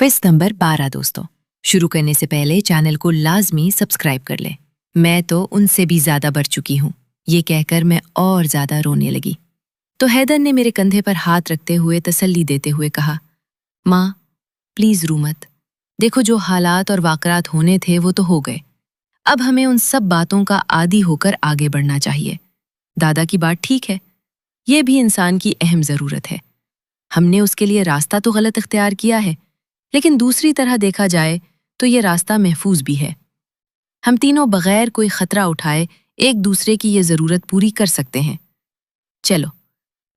Quiz number 12 दोस्तों। शुरू करने से पहले चैनल को लाजमी सब्सक्राइब कर लें। मैं तो उनसे भी ज्यादा बढ़ चुकी हूँ, ये कहकर मैं और ज्यादा रोने लगी। तो हैदर ने मेरे कंधे पर हाथ रखते हुए तसल्ली देते हुए कहा, माँ प्लीज रो मत। देखो, जो हालात और वाकरात होने थे वो तो हो गए। अब हमें उन सब बातों का आदी होकर आगे बढ़ना चाहिए। दादा की बात ठीक है, ये भी इंसान की अहम जरूरत है। हमने उसके लिए रास्ता तो गलत इख्तियार किया है, लेकिन दूसरी तरह देखा जाए तो ये रास्ता महफूज भी है। हम तीनों बगैर कोई खतरा उठाए एक दूसरे की ये जरूरत पूरी कर सकते हैं। चलो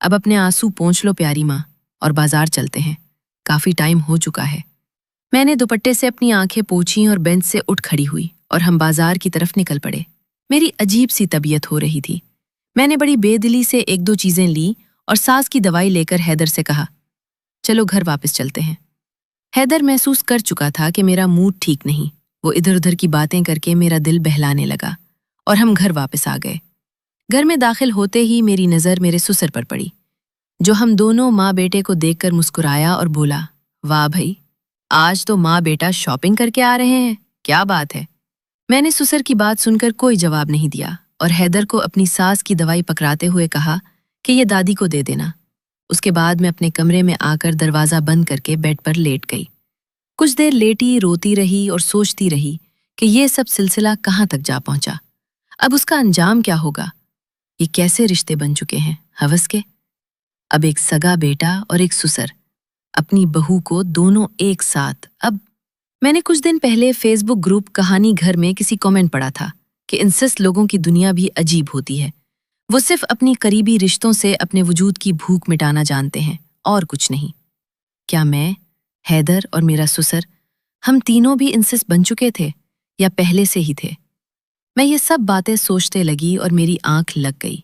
अब अपने आंसू पोंछ लो प्यारी माँ, और बाजार चलते हैं। काफी टाइम हो चुका है। मैंने दुपट्टे से अपनी आंखें पोंछी और बेंच से उठ खड़ी हुई और हम बाजार की तरफ निकल पड़े। मेरी अजीब सी तबीयत हो रही थी। मैंने बड़ी बेदिली से एक दो चीजें ली और सांस की दवाई लेकर हैदर से कहा, चलो घर वापस चलते हैं। हैदर महसूस कर चुका था कि मेरा मूड ठीक नहीं। वो इधर उधर की बातें करके मेरा दिल बहलाने लगा और हम घर वापस आ गए। घर में दाखिल होते ही मेरी नज़र मेरे ससुर पर पड़ी, जो हम दोनों माँ बेटे को देखकर मुस्कुराया और बोला, वाह भाई, आज तो माँ बेटा शॉपिंग करके आ रहे हैं, क्या बात है। मैंने ससुर की बात सुनकर कोई जवाब नहीं दिया और हैदर को अपनी सास की दवाई पकड़ाते हुए कहा कि ये दादी को दे देना। उसके बाद मैं अपने कमरे में आकर दरवाज़ा बंद करके बेड पर लेट गई। कुछ देर लेटी रोती रही और सोचती रही कि ये सब सिलसिला कहाँ तक जा पहुंचा। अब उसका अंजाम क्या होगा। ये कैसे रिश्ते बन चुके हैं हवस के। अब एक सगा बेटा और एक ससुर, अपनी बहू को दोनों एक साथ। अब मैंने कुछ दिन पहले फेसबुक ग्रुप कहानी घर में किसी कमेंट पढ़ा था कि इंसेस्ट लोगों की दुनिया भी अजीब होती है। वो सिर्फ अपनी करीबी रिश्तों से अपने वजूद की भूख मिटाना जानते हैं और कुछ नहीं। क्या मैं, हैदर और मेरा ससुर, हम तीनों भी इंसेस्ट बन चुके थे या पहले से ही थे। मैं ये सब बातें सोचते लगी और मेरी आंख लग गई।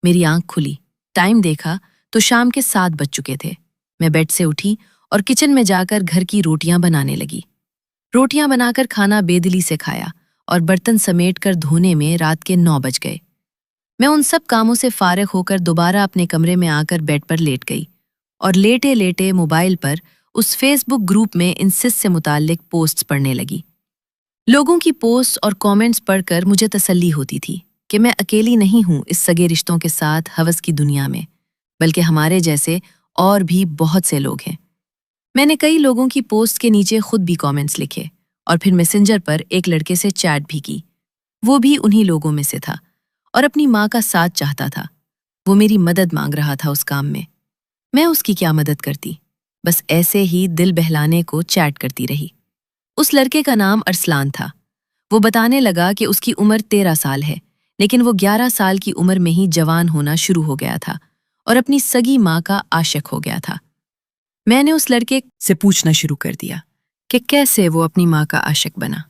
मेरी आंख खुली, टाइम देखा तो शाम के 7 बज चुके थे। मैं बेड से उठी और किचन में जाकर घर की रोटियां बनाने लगी। रोटियां बनाकर खाना बेदिली से खाया और बर्तन समेट कर धोने में रात के 9 बज गए। मैं उन सब कामों से फारिग होकर दोबारा अपने कमरे में आकर बेड पर लेट गई और लेटे लेटे मोबाइल पर उस फेसबुक ग्रुप में इंसेस्ट से मुताल्लिक पोस्ट्स पढ़ने लगी। लोगों की पोस्ट और कमेंट्स पढ़कर मुझे तसल्ली होती थी कि मैं अकेली नहीं हूं इस सगे रिश्तों के साथ हवस की दुनिया में, बल्कि हमारे जैसे और भी बहुत से लोग हैं। मैंने कई लोगों की पोस्ट के नीचे खुद भी कमेंट्स लिखे और फिर मैसेंजर पर एक लड़के से चैट भी की। वो भी उन्हीं लोगों में से था और अपनी माँ का साथ चाहता था। वो मेरी मदद मांग रहा था उस काम में। मैं उसकी क्या मदद करती, बस ऐसे ही दिल बहलाने को चैट करती रही। उस लड़के का नाम अरसलान था। वो बताने लगा कि उसकी उम्र 13 साल है, लेकिन वो 11 साल की उम्र में ही जवान होना शुरू हो गया था और अपनी सगी माँ का आशिक हो गया था। मैंने उस लड़के से पूछना शुरू कर दिया कि कैसे वो अपनी माँ का आशिक बना।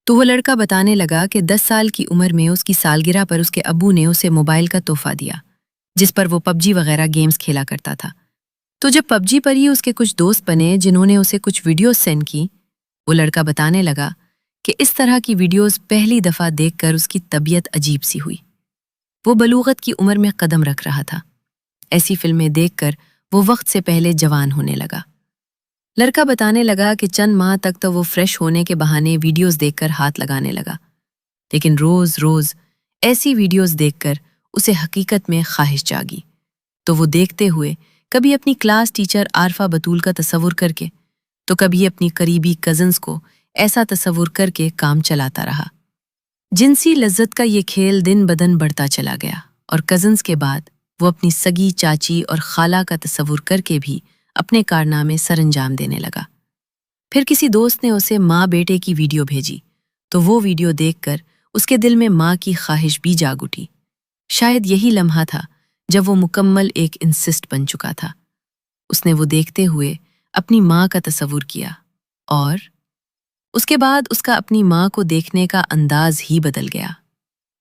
तो वो लड़का बताने लगा कि 10 साल की उम्र में उसकी सालगिरह पर उसके अब्बू ने उसे मोबाइल का तोहफा दिया, जिस पर वो पबजी वगैरह गेम्स खेला करता था। तो जब पबजी पर ही उसके कुछ दोस्त बने जिन्होंने उसे कुछ वीडियोस सेंड की, वो लड़का बताने लगा कि इस तरह की वीडियोस पहली दफ़ा देखकर उसकी तबीयत अजीब सी हुई। वो बलूगत की उम्र में कदम रख रहा था। ऐसी फिल्में देखकर वो वक्त से पहले जवान होने लगा। लड़का बताने लगा कि चंद माह तक तो वो फ्रेश होने के बहाने वीडियोस देखकर हाथ लगाने लगा, लेकिन रोज़ रोज़ ऐसी वीडियोस देखकर उसे हकीकत में ख्वाहिश जागी। तो वो देखते हुए कभी अपनी क्लास टीचर आरफा बतूल का तसव्वुर करके, तो कभी अपनी करीबी कज़न्स को ऐसा तसव्वुर करके काम चलाता रहा। जिनसी लज्जत का ये खेल दिन बदन बढ़ता चला गया और कज़न्स के बाद वो अपनी सगी चाची और खाला का तसव्वुर करके भी अपने कारनामे सरंजाम देने लगा। फिर किसी दोस्त ने उसे माँ बेटे की वीडियो भेजी, तो वो वीडियो देखकर उसके दिल में माँ की ख्वाहिश भी जाग उठी। शायद यही लम्हा था जब वो मुकम्मल एक इंसिस्ट बन चुका था। उसने वो देखते हुए अपनी माँ का तसव्वुर किया और उसके बाद उसका अपनी माँ को देखने का अंदाज ही बदल गया।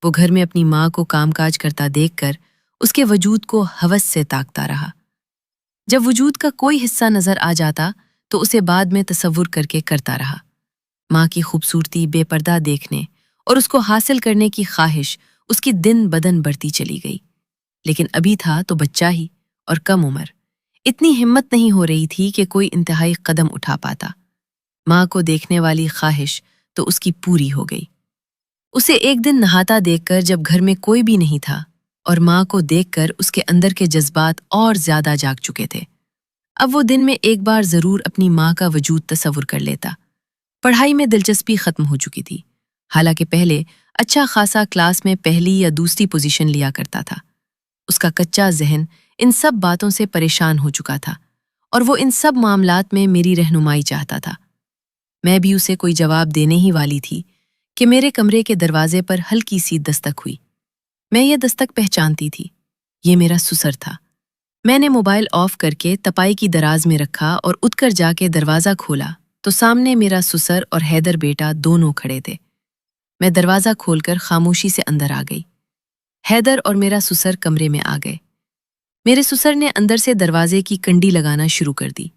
वो घर में अपनी माँ को कामकाज करता देखकर उसके वजूद को हवस से ताकता रहा। जब वजूद का कोई हिस्सा नजर आ जाता तो उसे बाद में तसव्वुर करके करता रहा। माँ की खूबसूरती बेपर्दा देखने और उसको हासिल करने की ख्वाहिश उसकी दिन बदन बढ़ती चली गई। लेकिन अभी था तो बच्चा ही और कम उम्र। इतनी हिम्मत नहीं हो रही थी कि कोई इंतहाई कदम उठा पाता। ماں کو دیکھنے والی خواہش تو اس کی پوری ہو گئی۔ اسے ایک دن نہاتا دیکھ کر جب گھر میں کوئی بھی نہیں تھا اور ماں کو دیکھ کر اس کے اندر کے جذبات اور زیادہ جاگ چکے تھے۔ اب وہ دن میں ایک بار ضرور اپنی ماں کا وجود تصور کر لیتا۔ پڑھائی میں دلچسپی ختم ہو چکی تھی، حالانکہ پہلے اچھا خاصا کلاس میں پہلی یا دوسری پوزیشن لیا کرتا تھا۔ اس کا کچا ذہن ان سب باتوں سے پریشان ہو چکا تھا اور وہ ان سب معاملات میں میری رہنمائی چاہتا تھا۔ میں بھی اسے کوئی جواب دینے ہی والی تھی کہ میرے کمرے کے دروازے پر ہلکی سی دستک ہوئی۔ میں یہ دستک پہچانتی تھی، یہ میرا سسر تھا۔ میں نے موبائل آف کر کے تپائی کی دراز میں رکھا اور اٹھ کر جا کے دروازہ کھولا تو سامنے میرا سسر اور حیدر بیٹا دونوں کھڑے تھے۔ میں دروازہ کھول کر خاموشی سے اندر آ گئی۔ حیدر اور میرا سسر کمرے میں آ گئے۔ میرے سسر نے اندر سے دروازے کی کنڈی لگانا شروع کر دی۔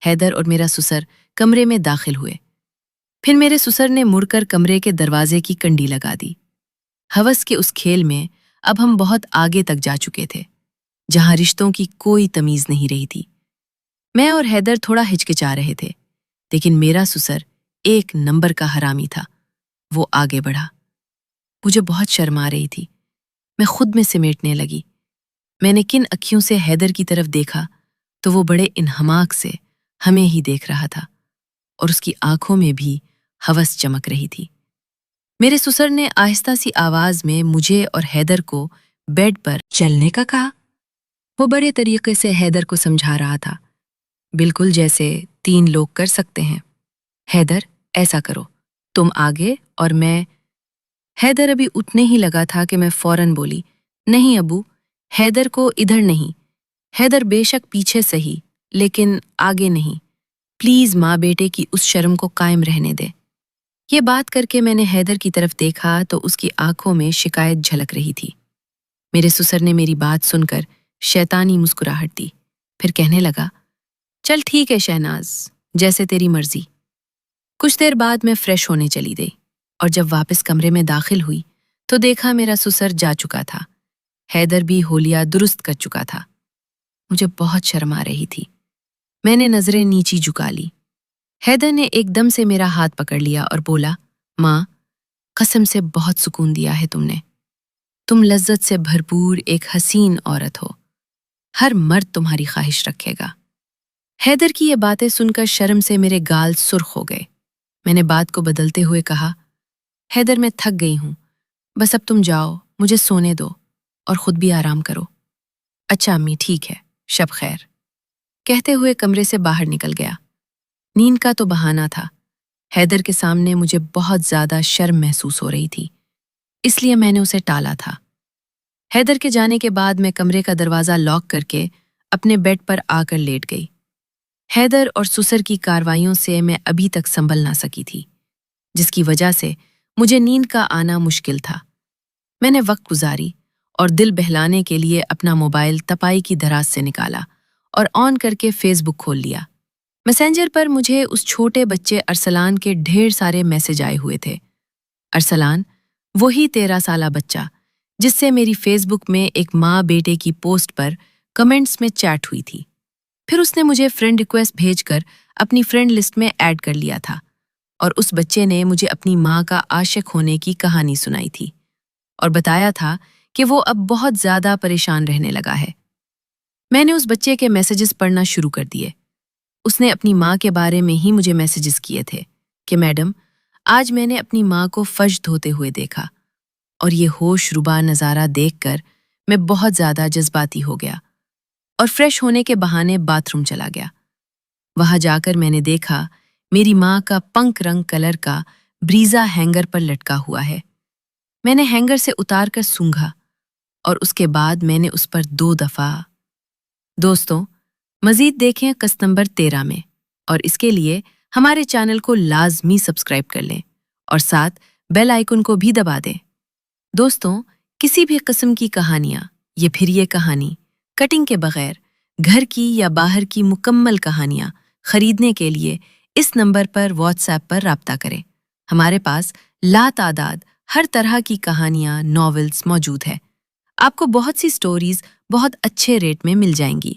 حیدر اور میرا سسر کمرے میں داخل ہوئے۔ پھر میرے سسر نے مڑ کر کمرے کے دروازے کی کنڈی لگا دی۔ ہوس کے اس کھیل میں اب ہم بہت آگے تک جا چکے تھے، جہاں رشتوں کی کوئی تمیز نہیں رہی تھی۔ میں اور حیدر تھوڑا ہچکچا رہے تھے، لیکن میرا سسر ایک نمبر کا حرامی تھا۔ وہ آگے بڑھا۔ مجھے بہت شرم آ رہی تھی۔ میں خود میں سمیٹنے لگی۔ میں نے کن اکھیوں سے حیدر کی طرف دیکھا تو وہ بڑے انہماک سے ہمیں ہی دیکھ رہا تھا اور اس کی آنکھوں میں بھی ہوس چمک رہی تھی۔ میرے سسر نے آہستہ سی آواز میں مجھے اور حیدر کو بیڈ پر چلنے کا کہا۔ وہ بڑے طریقے سے حیدر کو سمجھا رہا تھا، بالکل جیسے 3 لوگ کر سکتے ہیں۔ حیدر، ایسا کرو، تم آگے اور میں۔ حیدر ابھی اٹھنے ہی لگا تھا کہ میں فوراً بولی، نہیں ابو، حیدر کو ادھر نہیں۔ حیدر بے شک پیچھے سہی، لیکن آگے نہیں۔ پلیز ماں بیٹے کی اس شرم کو قائم رہنے دے۔ یہ بات کر کے میں نے حیدر کی طرف دیکھا تو اس کی آنکھوں میں شکایت جھلک رہی تھی۔ میرے سسر نے میری بات سن کر شیطانی مسکراہٹ دی، پھر کہنے لگا، چل ٹھیک ہے شہناز، جیسے تیری مرضی۔ کچھ دیر بعد میں فریش ہونے چلی گئی اور جب واپس کمرے میں داخل ہوئی تو دیکھا میرا سسر جا چکا تھا۔ حیدر بھی ہولیا درست کر چکا تھا۔ مجھے بہت شرم آ رہی تھی۔ میں نے نظریں نیچی جھکا لی۔ حیدر نے ایک دم سے میرا ہاتھ پکڑ لیا اور بولا، ماں، قسم سے بہت سکون دیا ہے تم نے۔ تم لذت سے بھرپور ایک حسین عورت ہو، ہر مرد تمہاری خواہش رکھے گا۔ حیدر کی یہ باتیں سن کر شرم سے میرے گال سرخ ہو گئے۔ میں نے بات کو بدلتے ہوئے کہا، حیدر میں تھک گئی ہوں، بس اب تم جاؤ، مجھے سونے دو اور خود بھی آرام کرو۔ اچھا امی، ٹھیک ہے، شب خیر، کہتے ہوئے کمرے سے باہر نکل گیا۔ نیند کا تو بہانہ تھا۔ حیدر کے سامنے مجھے بہت زیادہ شرم محسوس ہو رہی تھی، اس لیے میں نے اسے ٹالا تھا۔ حیدر کے جانے کے بعد میں کمرے کا دروازہ لاک کر کے اپنے بیڈ پر آ کر لیٹ گئی۔ حیدر اور سسر کی کارروائیوں سے میں ابھی تک سنبھل نہ سکی تھی، جس کی وجہ سے مجھے نیند کا آنا مشکل تھا۔ میں نے وقت گزاری اور دل بہلانے کے لیے اپنا موبائل تپائی کی دراز سے نکالا اور آن کر کے فیس بک کھول لیا۔ میسنجر پر مجھے اس چھوٹے بچے ارسلان کے ڈھیر سارے میسج آئے ہوئے تھے۔ ارسلان، وہی 13 سالہ بچہ جس سے میری فیس بک میں ایک ماں بیٹے کی پوسٹ پر کمنٹس میں چیٹ ہوئی تھی۔ پھر اس نے مجھے فرینڈ ریکویسٹ بھیج کر اپنی فرینڈ لسٹ میں ایڈ کر لیا تھا اور اس بچے نے مجھے اپنی ماں کا عاشق ہونے کی کہانی سنائی تھی اور بتایا تھا کہ وہ اب بہت زیادہ پریشان رہنے لگا ہے۔ میں نے اس بچے کے میسیجز پڑھنا شروع کر دیے۔ اس نے اپنی ماں کے بارے میں ہی مجھے میسیجز کیے تھے کہ میڈم، آج میں نے اپنی ماں کو فرش دھوتے ہوئے دیکھا اور یہ ہوش ربا نظارہ دیکھ کر میں بہت زیادہ جذباتی ہو گیا اور فریش ہونے کے بہانے باتھ روم چلا گیا۔ وہاں جا کر میں نے دیکھا میری ماں کا پنک رنگ کلر کا بریزا ہینگر پر لٹکا ہوا ہے۔ میں نے ہینگر سے اتار کر سونگھا اور اس کے بعد میں نے اس پر 2 دفعہ۔ دوستوں، مزید دیکھیں قسط نمبر 13 میں، اور اس کے لیے ہمارے چینل کو لازمی سبسکرائب کر لیں اور ساتھ بیل آئیکن کو بھی دبا دیں۔ دوستوں، کسی بھی قسم کی کہانیاں، پھر یہ کہانی کٹنگ کے بغیر گھر کی یا باہر کی مکمل کہانیاں خریدنے کے لیے اس نمبر پر واٹس ایپ پر رابطہ کریں۔ ہمارے پاس لا تعداد ہر طرح کی کہانیاں، ناولز موجود ہے۔ آپ کو بہت سی سٹوریز بہت اچھے ریٹ میں مل جائیں گی۔